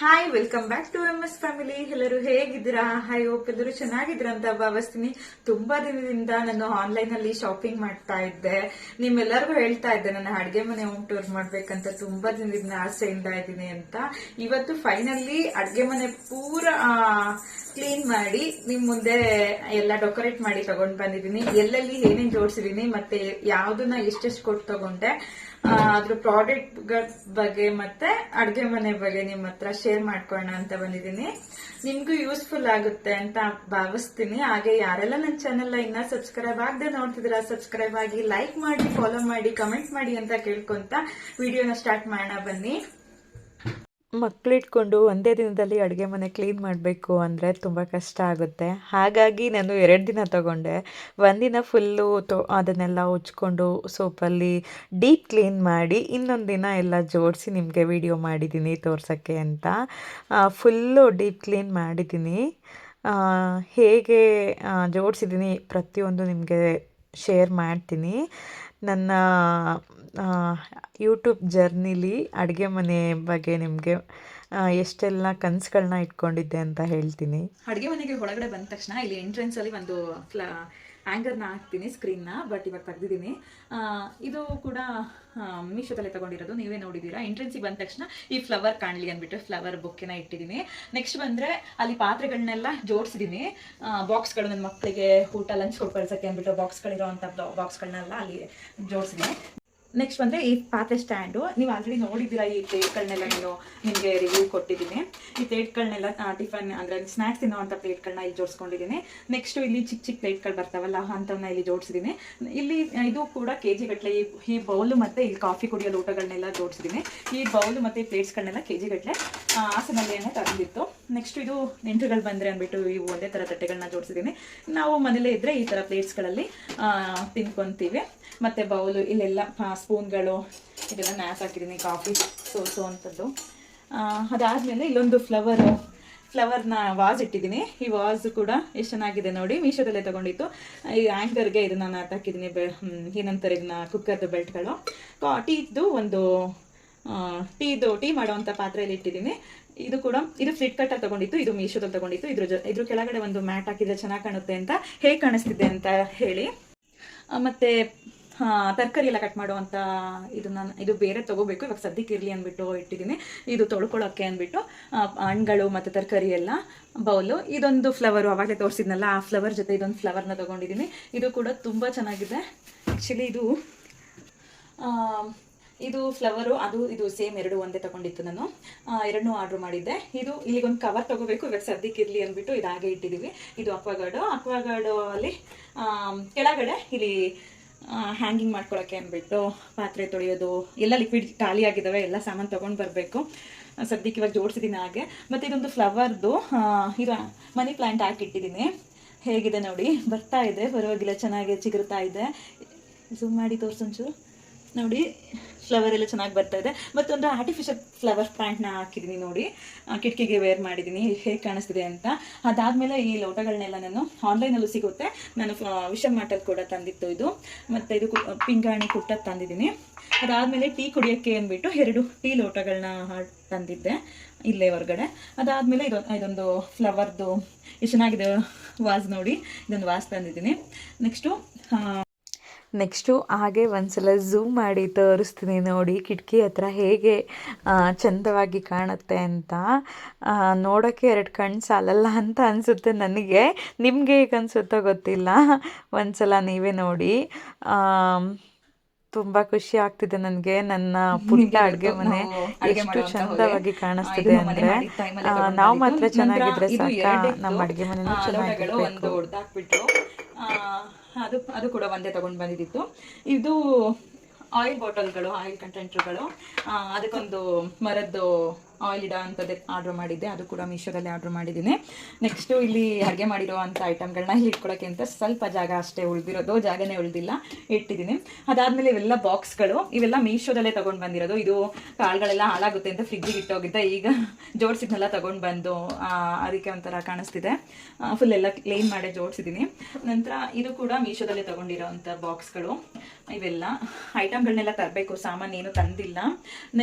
Hi, welcome back to MS family. ಎಲ್ಲರೂ ಹೇಗಿದ್ದೀರಾ? I hope ಎಲ್ಲರೂ ಚೆನ್ನಾಗಿದ್ದೀರಾ ಅಂತ ಭಾವಿಸ್ತೀನಿ. ತುಂಬಾ ದಿನದಿಂದ ನಾನು ಆನ್ಲೈನ್ ಅಲ್ಲಿ ಶಾಪಿಂಗ್ ಮಾಡ್ತಾ ಇದ್ದೆ. ನಿಮ್ಮೆಲ್ಲರಿಗೂ ಹೇಳ್ತಾ ಇದ್ದೆ ನನ್ನ ಅಡ್ಗೆ ಮನೆ ಹೋಮ್ ಟೂರ್ ಮಾಡ್ಬೇಕಂತ ತುಂಬಾ ದಿನದಿಂದ ಆಸೆಯಿಂದ ಇದ್ದೀನಿ ಅಂತ. ಇವತ್ತು ಫೈನಲಿ ಅಡ್ಗೆ ಮನೆ ಪೂರ ಕ್ಲೀನ್ ಮಾಡಿ ನಿಮ್ ಮುಂದೆ ಎಲ್ಲ ಡೆಕೋರೇಟ್ ಮಾಡಿ ತಗೊಂಡ್ ಬಂದಿದ್ದೀನಿ. ಎಲ್ಲೆಲ್ಲಿ ಏನೇನ್ ಜೋಡಿಸಿದೀನಿ ಮತ್ತೆ ಯಾವ್ದನ್ನ ಎಷ್ಟೆಷ್ಟು ಕೊಟ್ಟು ತಗೊಂಡೆ, ಅದ್ರ ಪ್ರಾಡಕ್ಟ್ ಬಗ್ಗೆ ಮತ್ತೆ ಅಡ್ಗೆ ಮನೆ ಬಗ್ಗೆ ನಿಮ್ ಹತ್ರ ಶೇರ್ ಮಾಡ್ಕೊಳ್ಳೋಣ ಅಂತ ಬಂದಿದ್ದೀನಿ. ನಿಮ್ಗೂ ಯೂಸ್ಫುಲ್ ಆಗುತ್ತೆ ಅಂತ ಭಾವಿಸ್ತೀನಿ. ಹಾಗೆ ಯಾರೆಲ್ಲ ನನ್ನ ಚಾನೆಲ್ ಇನ್ನ ಸಬ್ಸ್ಕ್ರೈಬ್ ಆಗದೆ ನೋಡ್ತಿದ್ದೀರಾ, ಸಬ್ಸ್ಕ್ರೈಬ್ ಆಗಿ, ಲೈಕ್ ಮಾಡಿ, ಫಾಲೋ ಮಾಡಿ, ಕಮೆಂಟ್ ಮಾಡಿ ಅಂತ ಕೇಳ್ಕೊಂತ ವಿಡಿಯೋನ ಸ್ಟಾರ್ಟ್ ಮಾಡೋಣ ಬನ್ನಿ. ಮಕ್ಕಳಿಟ್ಕೊಂಡು ಒಂದೇ ದಿನದಲ್ಲಿ ಅಡುಗೆ ಮನೆ ಕ್ಲೀನ್ ಮಾಡಬೇಕು ಅಂದರೆ ತುಂಬ ಕಷ್ಟ ಆಗುತ್ತೆ. ಹಾಗಾಗಿ ನಾನು 2 ದಿನ ತಗೊಂಡೆ. ಒಂದಿನ ಫುಲ್ಲು ಅದನ್ನೆಲ್ಲ ಉಜ್ಕೊಂಡು ಸೋಪಲ್ಲಿ ಡೀಪ್ ಕ್ಲೀನ್ ಮಾಡಿ, ಇನ್ನೊಂದು ದಿನ ಎಲ್ಲ ಜೋಡಿಸಿ ನಿಮಗೆ ವಿಡಿಯೋ ಮಾಡಿದ್ದೀನಿ ತೋರ್ಸೋಕ್ಕೆ ಅಂತ. ಫುಲ್ಲು ಡೀಪ್ ಕ್ಲೀನ್ ಮಾಡಿದ್ದೀನಿ. ಹೇಗೆ ಜೋಡಿಸಿದ್ದೀನಿ ಪ್ರತಿಯೊಂದು ನಿಮಗೆ ಶೇರ್ ಮಾಡ್ತೀನಿ. ನನ್ನ ಯೂಟ್ಯೂಬ್ ಜರ್ನಿಲಿ ಅಡುಗೆ ಮನೆ ಬಗ್ಗೆ ನಿಮಗೆ ಎಷ್ಟೆಲ್ಲ ಕನಸುಗಳನ್ನ ಇಟ್ಕೊಂಡಿದ್ದೆ ಅಂತ ಹೇಳ್ತೀನಿ. ಅಡುಗೆ ಮನೆಗೆ ಒಳಗಡೆ ಬಂದ ತಕ್ಷಣ ಇಲ್ಲಿ ಎಂಟ್ರೆನ್ಸ್ ಅಲ್ಲಿ ಒಂದು ಹ್ಯಾಂಗರ್ನ ಹಾಕ್ತೀನಿ, ಸ್ಕ್ರೀನ್ನ. ಬಟ್ ಇವಾಗ ತೆಗ್ದಿದ್ದೀನಿ. ಇದು ಕೂಡ ಮೀಶೋದಲ್ಲೇ ತಗೊಂಡಿರೋದು, ನೀವೇ ನೋಡಿದ್ದೀರಾ. ಎಂಟ್ರೆನ್ಸಿಗೆ ಬಂದ ತಕ್ಷಣ ಈ ಫ್ಲವರ್ ಕಾಣಲಿ ಅಂದ್ಬಿಟ್ಟು ಫ್ಲವರ್ ಬೊಕ್ಕೆನ ಇಟ್ಟಿದ್ದೀನಿ. ನೆಕ್ಸ್ಟ್ ಬಂದರೆ ಅಲ್ಲಿ ಪಾತ್ರೆಗಳನ್ನೆಲ್ಲ ಜೋಡಿಸಿದ್ದೀನಿ. ಬಾಕ್ಸ್ಗಳು ನನ್ನ ಮಕ್ಕಳಿಗೆ ಊಟ ಲಂಚ್ ಕೊಟ್ಟು ಕಳ್ಸೋಕ್ಕೆ ಅಂದ್ಬಿಟ್ಟು ಬಾಕ್ಸ್ಗಳಿರೋವಂಥ ಬಾಕ್ಸ್ಗಳನ್ನೆಲ್ಲ ಅಲ್ಲಿ ಜೋಡಿಸಿದ್ದೀನಿ. ನೆಕ್ಸ್ಟ್ ಬಂದರೆ ಈ ಪಾತ್ರೆ ಸ್ಟ್ಯಾಂಡು. ನೀವು ಆಲ್ರೆಡಿ ನೋಡಿದ್ದೀರಾ. ಈ ಪ್ಲೇಟ್ಗಳನ್ನೆಲ್ಲ ನಿಮಗೆ ರಿವ್ಯೂ ಕೊಟ್ಟಿದ್ದೀನಿ. ಈ ಪ್ಲೇಟ್ಗಳನ್ನೆಲ್ಲ ಟಿಫನ್ ಅಂದರೆ ಸ್ನ್ಯಾಕ್ಸ್ ತಿನ್ನೋವಂಥ ಪ್ಲೇಟ್ಗಳನ್ನ ಇಲ್ಲಿ ಜೋಡಿಸ್ಕೊಂಡಿದ್ದೀನಿ. ನೆಕ್ಸ್ಟು ಇಲ್ಲಿ ಚಿಕ್ಕ ಚಿಕ್ಕ ಪ್ಲೇಟ್ಗಳು ಬರ್ತಾವಲ್ಲ, ಅಂಥವನ್ನ ಇಲ್ಲಿ ಜೋಡಿಸಿದ್ದೀನಿ. ಇಲ್ಲಿ ಇದು ಕೂಡ KG ಗಟ್ಟಲೆ ಈ ಬೌಲು ಮತ್ತು ಇಲ್ಲಿ ಕಾಫಿ ಕುಡಿಯೋ ಲೋಟಗಳನ್ನೆಲ್ಲ ಜೋಡಿಸಿದ್ದೀನಿ. ಈ ಬೌಲು ಮತ್ತು ಈ ಪ್ಲೇಟ್ಸ್ಗಳನ್ನೆಲ್ಲ KG ಗಟ್ಟಲೆ ಹಾಸನಲ್ಲೇನೆ ತಂದಿತ್ತು. ನೆಕ್ಸ್ಟ್ ಇದು ನೆಂಟರುಗಳು ಬಂದರೆ ಅಂದ್ಬಿಟ್ಟು ಇವು ಒಂದೇ ಥರ ತಟ್ಟೆಗಳನ್ನ ಜೋಡಿಸಿದ್ದೀನಿ. ನಾವು ಮನೇಲೇ ಇದ್ದರೆ ಈ ಥರ ಪ್ಲೇಟ್ಸ್ಗಳಲ್ಲಿ ತಿನ್ಕೊತೀವಿ. ಮತ್ತು ಬೌಲು ಇಲ್ಲೆಲ್ಲ ಸ್ಪೂನ್ಗಳು ಇದೆಲ್ಲ ನ್ಯಾಸ್ ಹಾಕಿದ್ದೀನಿ, ಕಾಫಿ ಸೋಸು ಅಂಥದ್ದು. ಅದಾದಮೇಲೆ ಇಲ್ಲೊಂದು ಫ್ಲವರ್ನ ವಾಸ್ ಇಟ್ಟಿದ್ದೀನಿ. ಈ ವಾಸ್ ಕೂಡ ಎಷ್ಟು ಚೆನ್ನಾಗಿದೆ ನೋಡಿ, ಮೀಶೋದಲ್ಲೇ ತೊಗೊಂಡಿತ್ತು. ಈ ಆ್ಯಂಕರ್ಗೆ ಇದನ್ನು ನಾನು ಹಾಕಿದ್ದೀನಿ. ಏನಂತಾರೆ ಇದನ್ನ, ಕುಕ್ಕರ್ದು ಬೆಲ್ಟ್ಗಳು. ಟೀದು ಒಂದು ಟೀ ಮಾಡೋವಂಥ ಪಾತ್ರೆಯಲ್ಲಿ ಇಟ್ಟಿದ್ದೀನಿ. ಇದು ಕೂಡ ಫ್ಲಿಟ್ ಕಟ್ಟರ್ ತಗೊಂಡಿತ್ತು, ಇದು ಮೀಶೋದಲ್ಲಿ ತಗೊಂಡಿತ್ತು. ಇದ್ರ ಕೆಳಗಡೆ ಒಂದು ಮ್ಯಾಟ್ ಹಾಕಿದ್ರೆ ಚೆನ್ನಾಗಿ ಕಾಣುತ್ತೆ ಅಂತ, ಹೇಗೆ ಕಾಣಿಸ್ತಿದೆ ಅಂತ ಹೇಳಿ. ಮತ್ತು ತರಕಾರಿ ಎಲ್ಲ ಕಟ್ ಮಾಡುವಂಥ ಇದು ಬೇರೆ ತೊಗೋಬೇಕು, ಇವಾಗ ಸದ್ಯಕ್ಕೆ ಇರಲಿ ಅಂದ್ಬಿಟ್ಟು ಇಟ್ಟಿದ್ದೀನಿ. ಇದು ತೊಳ್ಕೊಳ್ಳೋಕ್ಕೆ ಅಂದ್ಬಿಟ್ಟು ಹಣ್ಣುಗಳು ಮತ್ತು ತರಕಾರಿ ಎಲ್ಲ ಬೌಲು. ಇದೊಂದು ಫ್ಲವರು ಆವಾಗಲೇ ತೋರಿಸಿದ್ನಲ್ಲ, ಆ ಫ್ಲವರ್ ಜೊತೆ ಇದೊಂದು ಫ್ಲವರ್ನ ತೊಗೊಂಡಿದ್ದೀನಿ. ಇದು ಕೂಡ ತುಂಬ ಚೆನ್ನಾಗಿದೆ. ಆ್ಯಕ್ಚುಲಿ ಇದು ಫ್ಲವರು ಇದು ಸೇಮ್ ಎರಡು ಒಂದೇ ತೊಗೊಂಡಿತ್ತು. ನಾನು ಎರಡನ್ನೂ ಆರ್ಡ್ರ್ ಮಾಡಿದ್ದೆ. ಇಲ್ಲಿಗೊಂದು ಕವರ್ ತೊಗೋಬೇಕು, ಇವಾಗ ಸದ್ಯಕ್ಕೆ ಇರಲಿ ಅಂದ್ಬಿಟ್ಟು ಇದು ಹಾಗೆ ಇಟ್ಟಿದ್ದೀವಿ. ಇದು ಅಕ್ವಾಗಾರ್ಡು ಅಲ್ಲಿ ಕೆಳಗಡೆ ಇಲ್ಲಿ ಹ್ಯಾಂಗಿಂಗ್ ಮಾಡ್ಕೊಳ್ಳೋಕ್ಕೆ ಅಂದ್ಬಿಟ್ಟು ಪಾತ್ರೆ ತೊಳೆಯೋದು ಎಲ್ಲ ಲಿಕ್ವಿಡ್ ಖಾಲಿ ಆಗಿದ್ದಾವೆ, ಎಲ್ಲ ಸಾಮಾನು ತೊಗೊಂಡು ಬರಬೇಕು. ಸದ್ಯಕ್ಕೆ ಇವಾಗ ಜೋಡಿಸಿದ್ದೀನಿ ಹಾಗೆ. ಮತ್ತು ಇದೊಂದು ಫ್ಲವರ್ದು ಇದು ಮನಿ ಪ್ಲ್ಯಾಂಟ್ ಹಾಕಿಟ್ಟಿದ್ದೀನಿ. ಹೇಗಿದೆ ನೋಡಿ, ಬರ್ತಾ ಇದೆ, ಪರವಾಗಿಲ್ಲ, ಚೆನ್ನಾಗಿ ಚಿಗುರ್ತಾ ಇದೆ. ಝೂಮ್ ಮಾಡಿ ತೋರಿಸೊಂಚು ನೋಡಿ, ಫ್ಲವರ್ ಎಲ್ಲ ಚೆನ್ನಾಗಿ ಬರ್ತಾ ಇದೆ. ಮತ್ತೊಂದು ಆರ್ಟಿಫಿಷಿಯಲ್ ಫ್ಲವರ್ ಪ್ಲಾಂಟ್ನ ಹಾಕಿದ್ದೀನಿ ನೋಡಿ, ಕಿಟಕಿಗೆ ವೇರ್ ಮಾಡಿದ್ದೀನಿ, ಹೇಗೆ ಕಾಣಿಸ್ತಿದೆ ಅಂತ. ಅದಾದಮೇಲೆ ಈ ಲೋಟಗಳನ್ನೆಲ್ಲ ನಾನು ಆನ್ಲೈನಲ್ಲೂ ಸಿಗುತ್ತೆ, ನಾನು ವಿಶಾಲ್ ಮಾರ್ಟಲ್ಲಿ ಕೂಡ ತಂದಿತ್ತು ಇದು. ಮತ್ತು ಇದು ಪಿಂಗಾಣಿ ಕುಟ್ಟದ್ದು ತಂದಿದ್ದೀನಿ. ಅದಾದಮೇಲೆ ಟೀ ಕುಡಿಯೋಕ್ಕೆ ಅಂದ್ಬಿಟ್ಟು 2 ಟೀ ಲೋಟಗಳನ್ನ ತಂದಿದ್ದೆ ಇಲ್ಲೇ ಹೊರಗಡೆ. ಅದಾದಮೇಲೆ ಇದೊಂದು ಫ್ಲವರ್ದು ಎಷ್ಟು ಚೆನ್ನಾಗಿದೆ ವಾಸ್ ನೋಡಿ, ಇದೊಂದು ವಾಸ್ ತಂದಿದ್ದೀನಿ. ನೆಕ್ಸ್ಟು ಹಾಗೆ ಒಂದ್ಸಲ ಝೂಮ್ ಮಾಡಿ ತೋರಿಸ್ತೀನಿ ನೋಡಿ, ಕಿಟಕಿ ಹತ್ರ ಹೇಗೆ ಚಂದವಾಗಿ ಕಾಣುತ್ತೆ ಅಂತ. ನೋಡೋಕ್ಕೆ 2 ಕಣ್ಣು ಸಾಲಲ್ಲ ಅಂತ ಅನಿಸುತ್ತೆ ನನಗೆ. ನಿಮಗೆ ಹೇಗೆ ಅನಿಸುತ್ತೋ ಗೊತ್ತಿಲ್ಲ, ಒಂದ್ಸಲ ನೀವೇ ನೋಡಿ. ತುಂಬ ಖುಷಿ ಆಗ್ತಿದೆ ನನಗೆ. ನನ್ನ ಪುಟ್ಟ ಅಡುಗೆ ಮನೆ ಎಷ್ಟು ಚಂದವಾಗಿ ಕಾಣಿಸ್ತಿದೆ ಅಂದರೆ, ನಾವು ಮಾತ್ರ ಚೆನ್ನಾಗಿದ್ರೆ ಸಾಕ, ನಮ್ಮ ಅಡುಗೆ ಮನೆಯೂ ಚೆನ್ನಾಗಿರಬೇಕು. ಅದು ಕೂಡ ಒಂದೇ ತಗೊಂಡು ಬಂದಿದ್ದು. ಇದು ಆಯಿಲ್ ಬಾಟಲ್ಗಳು, ಆಯಿಲ್ ಕಂಟೆಂಟ್ರುಗಳು. ಅದಕ್ಕೊಂದು ಮರದ್ದು ಆಯಿಲ್ ಇಡೋ ಅಂಥದ್ದೇ ಆರ್ಡ್ರ್ ಮಾಡಿದ್ದೆ, ಅದು ಕೂಡ ಮೀಶೋದಲ್ಲಿ ಆರ್ಡ್ರ್ ಮಾಡಿದ್ದೀನಿ. ನೆಕ್ಸ್ಟು ಇಲ್ಲಿ ಅಡುಗೆ ಮಾಡಿರೋ ಅಂಥ ಐಟಮ್ಗಳನ್ನ ಇಲ್ಲಿ ಇಟ್ಕೊಳ್ಳೋಕ್ಕೆ ಅಂತ ಸ್ವಲ್ಪ ಜಾಗ ಅಷ್ಟೇ ಉಳಿದಿರೋದು, ಜಾಗನೇ ಉಳಿದಿಲ್ಲ, ಇಟ್ಟಿದ್ದೀನಿ. ಅದಾದಮೇಲೆ ಇವೆಲ್ಲ ಬಾಕ್ಸ್ಗಳು, ಇವೆಲ್ಲ ಮೀಶೋದಲ್ಲೇ ತೊಗೊಂಡು ಬಂದಿರೋದು. ಇದು ಕಾಳುಗಳೆಲ್ಲ ಹಾಳಾಗುತ್ತೆ ಅಂತ ಫ್ರಿಜ್ಜಿಗೆ ಇಟ್ಟೋಗಿದ್ದೆ, ಈಗ ಜೋಡಿಸಿದ್ನೆಲ್ಲ ತೊಗೊಂಡು ಬಂದು ಅದಕ್ಕೆ ಒಂಥರ ಕಾಣಿಸ್ತಿದೆ. ಫುಲ್ ಎಲ್ಲ ಕ್ಲೀನ್ ಮಾಡಿ ಜೋಡಿಸಿದ್ದೀನಿ. ನಂತರ ಇದು ಕೂಡ ಮೀಶೋದಲ್ಲೇ ತೊಗೊಂಡಿರೋ ಅಂಥ ಬಾಕ್ಸ್ಗಳು. ಇವೆಲ್ಲ ಐಟಮ್ಗಳನ್ನೆಲ್ಲ ತರಬೇಕು, ಸಾಮಾನು ಏನು ತಂದಿಲ್ಲ.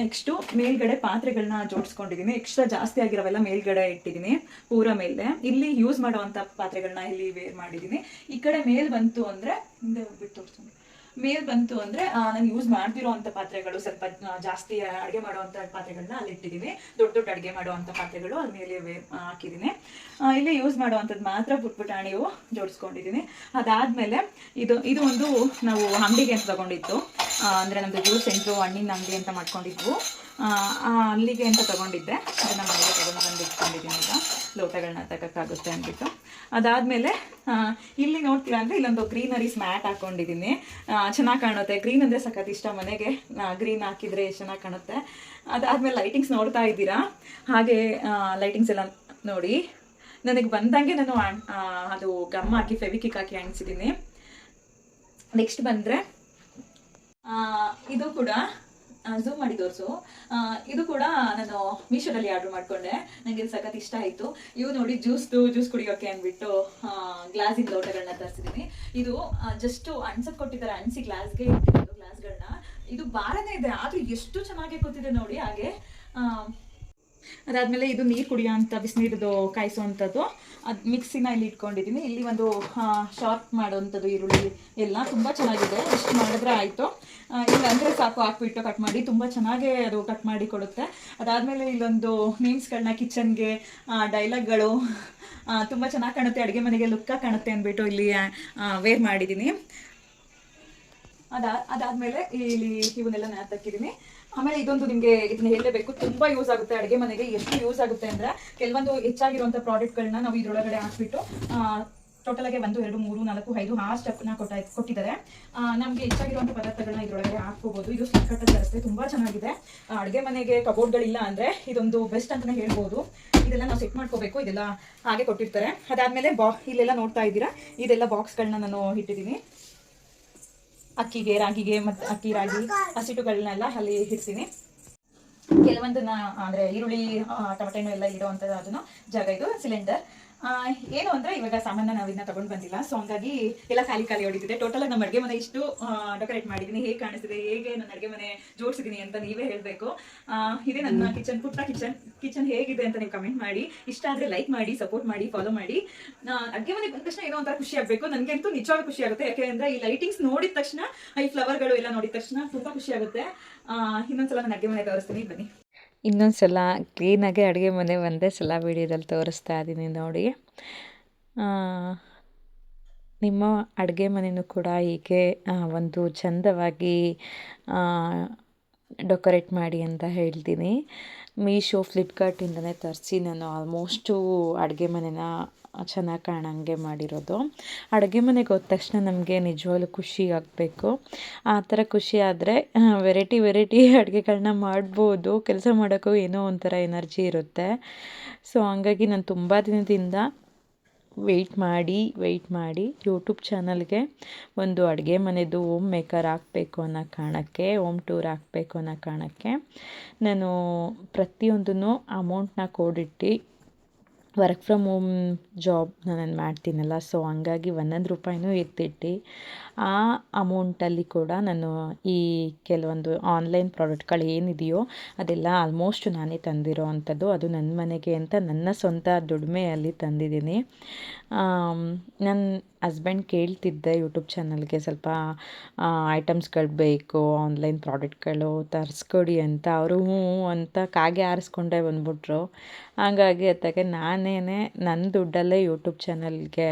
ನೆಕ್ಸ್ಟು ಮೇಲ್ಗಡೆ ಪಾತ್ರೆಗಳನ್ನ ಜೋಡಿಸಿ ಜೋಡಿಸ್ಕೊಂಡಿದ್ದೀನಿ. ಎಕ್ಸ್ಟ್ರಾ ಜಾಸ್ತಿ ಆಗಿರೋವೆಲ್ಲ ಮೇಲ್ಗಡೆ ಇಟ್ಟಿದ್ದೀನಿ ಪೂರ ಮೇಲೆ. ಇಲ್ಲಿ ಯೂಸ್ ಮಾಡುವಂಥ ಪಾತ್ರೆಗಳನ್ನ ಇಲ್ಲಿ ವೇರ್ ಮಾಡಿದ್ದೀನಿ. ಈ ಕಡೆ ಮೇಲ್ ಬಂತು ಅಂದರೆ ಹಿಂದೆ ಹೋಗ್ಬಿಟ್ಟು ತೋರಿಸ್ತೀನಿ. ಮೇಲ್ ಬಂತು ಅಂದರೆ ನಾನು ಯೂಸ್ ಮಾಡ್ತಿರೋ ಅಂಥ ಪಾತ್ರೆಗಳು ಸ್ವಲ್ಪ ಜಾಸ್ತಿ ಅಡುಗೆ ಮಾಡುವಂಥ ಪಾತ್ರೆಗಳನ್ನ ಅಲ್ಲಿ ಇಟ್ಟಿದ್ದೀನಿ. ದೊಡ್ಡ ದೊಡ್ಡ ಅಡುಗೆ ಮಾಡುವಂಥ ಪಾತ್ರೆಗಳು ಅಲ್ಲಿ ಮೇಲೆ ಹಾಕಿದ್ದೀನಿ. ಇಲ್ಲಿ ಯೂಸ್ ಮಾಡುವಂಥದ್ದು ಮಾತ್ರ ಪುಟ್ಪುಟಾಣಿಯು ಜೋಡಿಸ್ಕೊಂಡಿದ್ದೀನಿ. ಅದಾದಮೇಲೆ ಇದು ಒಂದು ನಾವು ಅಂಗಡಿಗೆ ಅಂತ ತಗೊಂಡಿತ್ತು, ಅಂದರೆ ನಮ್ಮದು ಜ್ಯೂಸ್ ಸೆಂಟ್ರು ಹಣ್ಣಿನ ಅಂಗಡಿ ಅಂತ ಮಾಡ್ಕೊಂಡಿದ್ವು. ಅಲ್ಲಿಗೆ ಅಂತ ತಗೊಂಡಿದ್ದೆ. ಅದನ್ನು ಮನೆಗೆ ತಗೊಂಡು ಬಂದು ಇಟ್ಕೊಂಡಿದ್ದೀನಿ. ಈಗ ಲೋಟಗಳನ್ನ ತಗೋಕ್ಕಾಗುತ್ತೆ ಅಂದ್ಬಿಟ್ಟು. ಅದಾದಮೇಲೆ ಇಲ್ಲಿ ನೋಡ್ತೀರಾ ಅಂದರೆ ಇಲ್ಲೊಂದು ಗ್ರೀನರೀಸ್ ಮ್ಯಾಟ್ ಹಾಕ್ಕೊಂಡಿದ್ದೀನಿ. ಚೆನ್ನಾಗಿ ಕಾಣುತ್ತೆ. ಗ್ರೀನ್ ಅಂದರೆ ಸಖತ್ ಇಷ್ಟ ಮನೆಗೆ. ಗ್ರೀನ್ ಹಾಕಿದರೆ ಎಷ್ಟು ಚೆನ್ನಾಗಿ ಕಾಣುತ್ತೆ. ಅದಾದಮೇಲೆ ಲೈಟಿಂಗ್ಸ್ ನೋಡ್ತಾ ಇದ್ದೀರಾ. ಹಾಗೆ ಲೈಟಿಂಗ್ಸ್ ಎಲ್ಲ ನೋಡಿ. ನನಗೆ ಬಂದಂಗೆ ನಾನು ಅದು ಗಮ್ ಹಾಕಿ ಫೆವಿಕಿಕ್ ಹಾಕಿ ಅಂಟಿಸಿದ್ದೀನಿ. ನೆಕ್ಸ್ಟ್ ಬಂದರೆ ಇದು ಕೂಡ ಝೂಮ್ ಮಾಡಿ ತೋರಿಸು. ಇದು ಕೂಡ ನಾನು ಮೀಶೋದಲ್ಲಿ ಆರ್ಡರ್ ಮಾಡಿಕೊಂಡೆ. ನನಗೆ ಇದು ಸಖತ್ ಇಷ್ಟ ಆಯಿತು. ಇವು ನೋಡಿ ಜ್ಯೂಸ್ ಕುಡಿಯೋಕೆ ಅಂದ್ಬಿಟ್ಟು ಗ್ಲಾಸಿನ ಲೋಟಗಳನ್ನ ತರಿಸಿದ್ದೀನಿ. ಇದು ಜಸ್ಟ್ ಅನ್ಸತ್ ಕೊಟ್ಟಿದ್ದಾರೆ, ಅಣಿಸಿ ಗ್ಲಾಸ್ಗೆ ಇಟ್ಟಿರೋದು ಗ್ಲಾಸ್ಗಳನ್ನ. ಇದು ಬಾರನೇ ಇದೆ, ಆದರೂ ಎಷ್ಟು ಚೆನ್ನಾಗಿ ಕೂತಿದೆ ನೋಡಿ. ಹಾಗೆ ಅದಾದಮೇಲೆ ಇದು ನೀರು ಕುಡಿಯೋ ಅಂಥ ಬಿಸಿನೀರದು ಕಾಯಿಸೋವಂಥದ್ದು ಅದು ಮಿಕ್ಸಿನ ಇಲ್ಲಿ ಇಟ್ಕೊಂಡಿದ್ದೀನಿ. ಇಲ್ಲಿ ಒಂದು ಶಾರ್ಪ್ ಮಾಡೋವಂಥದ್ದು ಈರುಳ್ಳಿ ಎಲ್ಲ ತುಂಬ ಚೆನ್ನಾಗಿದೆ. ಇಷ್ಟು ಮಾಡಿದ್ರೆ ಆಯಿತು. ಇಲ್ಲ ಅಂದರೆ ಸಾಕು, ಹಾಕ್ಬಿಟ್ಟು ಕಟ್ ಮಾಡಿ ತುಂಬ ಚೆನ್ನಾಗೇ ಅದು ಕಟ್ ಮಾಡಿ ಕೊಡುತ್ತೆ. ಅದಾದಮೇಲೆ ಇಲ್ಲೊಂದು ನೇಮ್ಸ್ಗಳನ್ನ ಕಿಚನ್ಗೆ ಡೈಲಾಗ್ಗಳು ತುಂಬ ಚೆನ್ನಾಗಿ ಕಾಣುತ್ತೆ, ಅಡುಗೆ ಮನೆಗೆ ಲುಕ್ಕಾಗಿ ಕಾಣುತ್ತೆ ಅಂದ್ಬಿಟ್ಟು ಇಲ್ಲಿ ವೇರ್ ಮಾಡಿದ್ದೀನಿ. ಅದಾದಮೇಲೆ ಇಲ್ಲಿ ಇವನ್ನೆಲ್ಲ ನಾನು ತಕ್ಕಿದ್ದೀನಿ. ಆಮೇಲೆ ಇದೊಂದು ನಿಮಗೆ ಇದನ್ನ ಹೇಳಲೇಬೇಕು, ತುಂಬ ಯೂಸ್ ಆಗುತ್ತೆ ಅಡುಗೆ ಮನೆಗೆ. ಎಷ್ಟು ಯೂಸ್ ಆಗುತ್ತೆ ಅಂದರೆ ಕೆಲವೊಂದು ಹೆಚ್ಚಾಗಿರುವಂಥ ಪ್ರಾಡಕ್ಟ್ಗಳನ್ನ ನಾವು ಇದರೊಳಗಡೆ ಹಾಕ್ಬಿಟ್ಟು ಟೋಟಲಾಗೆ 1 2 3 4 5 6 ಸ್ಟೆಪ್ನ ಕೊಟ್ಟಿದ್ದಾರೆ. ನಮಗೆ ಹೆಚ್ಚಾಗಿರುವಂಥ ಪದಾರ್ಥಗಳನ್ನ ಇದರೊಳಗಡೆ ಹಾಕ್ಕೋಬೋದು. ಇದು ಸ್ಲಿಕ್ಕಟ್ಟಲ್ಲಿ ಬರುತ್ತೆ, ತುಂಬ ಚೆನ್ನಾಗಿದೆ. ಅಡುಗೆ ಮನೆಗೆ ಕಬೋರ್ಡ್ಗಳಿಲ್ಲ ಅಂದರೆ ಇದೊಂದು ಬೆಸ್ಟ್ ಅಂತಲೇ ಹೇಳ್ಬೋದು. ಇದೆಲ್ಲ ನಾವು ಸೆಟ್ ಮಾಡ್ಕೋಬೇಕು. ಇದೆಲ್ಲ ಹಾಗೆ ಕೊಟ್ಟಿರ್ತಾರೆ. ಅದಾದಮೇಲೆ ಇಲ್ಲೆಲ್ಲ ನೋಡ್ತಾ ಇದ್ದೀರಾ, ಇದೆಲ್ಲ ಬಾಕ್ಸ್ಗಳನ್ನ ನಾನು ಇಟ್ಟಿದ್ದೀನಿ. ಅಕ್ಕಿಗೆ, ರಾಗಿಗೆ ಮತ್ತು ಅಕ್ಕಿ ರಾಗಿ ಹಸಿಟ್ಟುಗಳನ್ನೆಲ್ಲ ಅಲ್ಲಿ ಇಡ್ತೀನಿ. ಕೆಲವೊಂದನ್ನ ಅಂದರೆ ಈರುಳ್ಳಿ ಟೊಮೆಟೊ ಹಣ್ಣು ಎಲ್ಲ ಇಡುವಂಥದ್ದು ಅದನ್ನು ಜಾಗ. ಇದು ಸಿಲಿಂಡರ್. ಏನು ಅಂದರೆ ಇವಾಗ ಸಾಮಾನ್ಯ ನಾವು ಇದನ್ನ ತಗೊಂಡು ಬಂದಿಲ್ಲ, ಸೊ ಹಂಗಾಗಿ ಎಲ್ಲ ಖಾಲಿ ಹೊಡಿತಿದೆ. ಟೋಟಲಾಗಿ ನಮ್ಮ ಅಡುಗೆ ಮನೆ ಇಷ್ಟು ಡೆಕೋರೇಟ್ ಮಾಡಿದ್ದೀನಿ. ಹೇಗೆ ಕಾಣಿಸ್ತಿದೆ, ಹೇಗೆ ನನ್ನ ಅಡುಗೆ ಮನೆ ಜೋಡಿಸಿದ್ದೀನಿ ಅಂತ ನೀವೇ ಹೇಳಬೇಕು. ಇದೇ ನನ್ನ ಪುಟ್ಟ ಕಿಚನ್ ಹೇಗಿದೆ ಅಂತ ನೀವು ಕಮೆಂಟ್ ಮಾಡಿ. ಇಷ್ಟ ಆದರೆ ಲೈಕ್ ಮಾಡಿ, ಸಪೋರ್ಟ್ ಮಾಡಿ, ಫಾಲೋ ಮಾಡಿ. ಅಡುಗೆ ಮನೆಗೆ ಬಂದ ತಕ್ಷಣ ಏನೋ ಒಂಥರ ಖುಷಿ ಆಗಬೇಕು. ನನಗಂತೂ ನಿಜವಾಗ್ಲೂ ಖುಷಿ ಆಗುತ್ತೆ. ಯಾಕೆಂದರೆ ಈ ಲೈಟಿಂಗ್ಸ್ ನೋಡಿದ ತಕ್ಷಣ, ಈ ಫ್ಲವರ್ಗಳು ಎಲ್ಲ ನೋಡಿದ ತಕ್ಷಣ ತುಂಬ ಖುಷಿ ಆಗುತ್ತೆ. ಇನ್ನೊಂದ್ಸಲ ನನ್ನ ಅಡುಗೆ ಮನೆ ತೋರಿಸ್ತೀನಿ, ಬನ್ನಿ. ಇನ್ನೊಂದು ಸಲ ಕ್ಲೀನಾಗಿ ಅಡುಗೆ ಮನೆ ಒಂದೇ ಸಲ ವೀಡಿಯೋದಲ್ಲಿ ತೋರಿಸ್ತಾ ಇದ್ದೀನಿ ನೋಡಿ. ನಿಮ್ಮ ಅಡುಗೆ ಮನೆಯೂ ಕೂಡ ಹೀಗೆ ಒಂದು ಚಂದವಾಗಿ ಡೆಕೋರೇಟ್ ಮಾಡಿ ಅಂತ ಹೇಳ್ತೀನಿ. ಮೀಶೋ, ಫ್ಲಿಪ್ಕಾರ್ಟಿಂದನೇ ತರಿಸಿ ನಾನು ಆಲ್ಮೋಸ್ಟು ಅಡುಗೆ ಮನೆನ ಚೆನ್ನಾಗಿ ಕಾಣಂಗೆ ಮಾಡಿರೋದು. ಅಡುಗೆ ಮನೆಗೆ ಹೋದ ತಕ್ಷಣ ನಮಗೆ ನಿಜವಾಗ್ಲೂ ಖುಷಿ ಆಗಬೇಕು. ಆ ಥರ ಖುಷಿ ಆದರೆ ವೆರೈಟಿ ಅಡುಗೆಗಳನ್ನ ಮಾಡ್ಬೋದು. ಕೆಲಸ ಮಾಡೋಕ್ಕೂ ಏನೋ ಒಂಥರ ಎನರ್ಜಿ ಇರುತ್ತೆ. ಸೊ ಹಂಗಾಗಿ ನಾನು ತುಂಬ ದಿನದಿಂದ ವೆಯ್ಟ್ ಮಾಡಿ ಯೂಟ್ಯೂಬ್ ಚಾನಲ್ಗೆ ಒಂದು ಅಡುಗೆ ಮನೆದು ಹೋಮ್ ಮೇಕರ್ ಹಾಕಬೇಕು ಅನ್ನೋ ಕಾರಣಕ್ಕೆ, ಹೋಮ್ ಟೂರ್ ಹಾಕಬೇಕು ಅನ್ನೋ ಕಾರಣಕ್ಕೆ ನಾನು ಪ್ರತಿಯೊಂದನ್ನು ಅಮೌಂಟ್ನ ಕೂಡಿಟ್ಟು ವರ್ಕ್ ಫ್ರಮ್ ಹೋಮ್ ಜಾಬ್ ನಾನು ಮಾಡ್ತೀನಲ್ಲ, ಸೊ ಹಂಗಾಗಿ 1 ರೂಪಾಯಿನೂ ಎತ್ತಿಟ್ಟು ಆ ಅಮೌಂಟಲ್ಲಿ ಕೂಡ ನಾನು ಈ ಕೆಲವೊಂದು ಆನ್ಲೈನ್ ಪ್ರಾಡಕ್ಟ್ಗಳು ಏನಿದೆಯೋ ಅದೆಲ್ಲ ಆಲ್ಮೋಸ್ಟ್ ನಾನೇ ತಂದಿರೋ ಅಂಥದ್ದು. ಅದು ನನ್ನ ಮನೆಗೆ ಅಂತ ನನ್ನ ಸ್ವಂತ ದುಡಿಮೆಯಲ್ಲಿ ತಂದಿದ್ದೀನಿ. ನನ್ನ ಹಸ್ಬೆಂಡ್ ಕೇಳ್ತಿದ್ದೆ ಯೂಟ್ಯೂಬ್ ಚಾನಲ್ಗೆ ಸ್ವಲ್ಪ ಐಟಮ್ಸ್ಗಳು ಬೇಕು, ಆನ್ಲೈನ್ ಪ್ರಾಡಕ್ಟ್ಗಳು ತರಿಸ್ಕೊಡಿ ಅಂತ. ಅವರು ಹ್ಞೂ ಅಂತ ಕಾಗೆ ಆರಿಸ್ಕೊಂಡೇ ಬಂದ್ಬಿಟ್ರು. ಹಾಗಾಗಿ ಅದಕ್ಕೆ ನಾನೇ ನನ್ನ ದುಡ್ಡಲ್ಲೇ ಯೂಟ್ಯೂಬ್ ಚಾನಲ್ಗೆ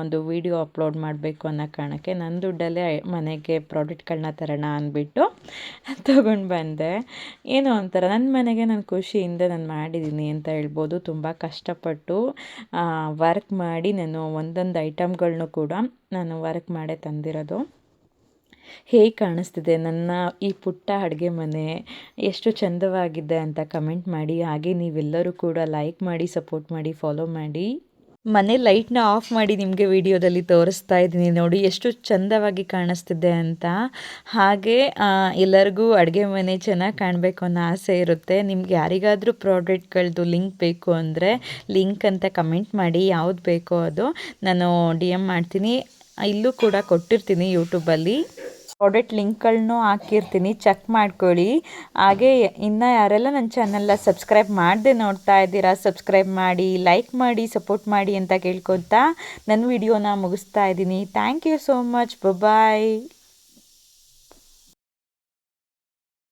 ಒಂದು ವಿಡಿಯೋ ಅಪ್ಲೋಡ್ ಮಾಡಬೇಕು ಅನ್ನೋ ಕಾರಣಕ್ಕೆ ನನ್ನ ದುಡ್ಡಲ್ಲೇ ಮನೆಗೆ ಪ್ರಾಡಕ್ಟ್ಗಳನ್ನ ತರೋಣ ಅಂದ್ಬಿಟ್ಟು ತೊಗೊಂಡು ಬಂದೆ. ಏನೋ ಒಂಥರ ನನ್ನ ಮನೆಗೆ ನಾನು ಖುಷಿಯಿಂದ ನಾನು ಮಾಡಿದ್ದೀನಿ ಅಂತ ಹೇಳ್ಬೋದು. ತುಂಬ ಕಷ್ಟಪಟ್ಟು ವರ್ಕ್ ಮಾಡಿ ನಾನು ಒಂದೊಂದು ಐಟಮ್ಗಳನ್ನೂ ಕೂಡ ನಾನು ವರ್ಕ್ ಮಾಡೇ ತಂದಿರೋದು. ಹೇಗೆ ಕಾಣಿಸ್ತಿದೆ ನನ್ನ ಈ ಪುಟ್ಟ ಅಡುಗೆ ಮನೆ, ಎಷ್ಟು ಚಂದವಾಗಿದೆ ಅಂತ ಕಮೆಂಟ್ ಮಾಡಿ. ಹಾಗೆ ನೀವೆಲ್ಲರೂ ಕೂಡ ಲೈಕ್ ಮಾಡಿ, ಸಪೋರ್ಟ್ ಮಾಡಿ, ಫಾಲೋ ಮಾಡಿ. ಮನೆ ಲೈಟ್ನ ಆಫ್ ಮಾಡಿ ನಿಮಗೆ ವಿಡಿಯೋದಲ್ಲಿ ತೋರಿಸ್ತಾ ಇದ್ದೀನಿ ನೋಡಿ ಎಷ್ಟು ಚಂದವಾಗಿ ಕಾಣಿಸ್ತಿದೆ ಅಂತ. ಹಾಗೆ ಎಲ್ಲರಿಗೂ ಅಡುಗೆ ಮನೆ ಚೆನ್ನಾಗಿ ಕಾಣಬೇಕು ಅನ್ನೋ ಆಸೆ ಇರುತ್ತೆ. ನಿಮ್ಗೆ ಯಾರಿಗಾದರೂ ಪ್ರಾಡಕ್ಟ್ಗಳದ್ದು ಲಿಂಕ್ ಬೇಕು ಅಂದರೆ ಲಿಂಕ್ ಅಂತ ಕಮೆಂಟ್ ಮಾಡಿ, ಯಾವ್ದು ಬೇಕೋ ಅದು ನಾನು DM ಮಾಡ್ತೀನಿ. ಇಲ್ಲೂ ಕೂಡ ಕೊಟ್ಟಿರ್ತೀನಿ ಯೂಟ್ಯೂಬಲ್ಲಿ. ಪ್ರಾಡಕ್ಟ್ ಲಿಂಕ್ಗಳನ್ನೂ ಹಾಕಿರ್ತೀನಿ, ಚೆಕ್ ಮಾಡ್ಕೊಳ್ಳಿ. ಹಾಗೆ ಇನ್ನು ಯಾರೆಲ್ಲ ನನ್ನ ಚಾನಲ್ನ ಸಬ್ಸ್ಕ್ರೈಬ್ ಮಾಡದೆ ನೋಡ್ತಾ ಇದ್ದೀರಾ, ಸಬ್ಸ್ಕ್ರೈಬ್ ಮಾಡಿ, ಲೈಕ್ ಮಾಡಿ, ಸಪೋರ್ಟ್ ಮಾಡಿ ಅಂತ ಕೇಳ್ಕೊತಾ ನನ್ನ ವಿಡಿಯೋನ ಮುಗಿಸ್ತಾ ಇದ್ದೀನಿ. Thank you so much. Bye.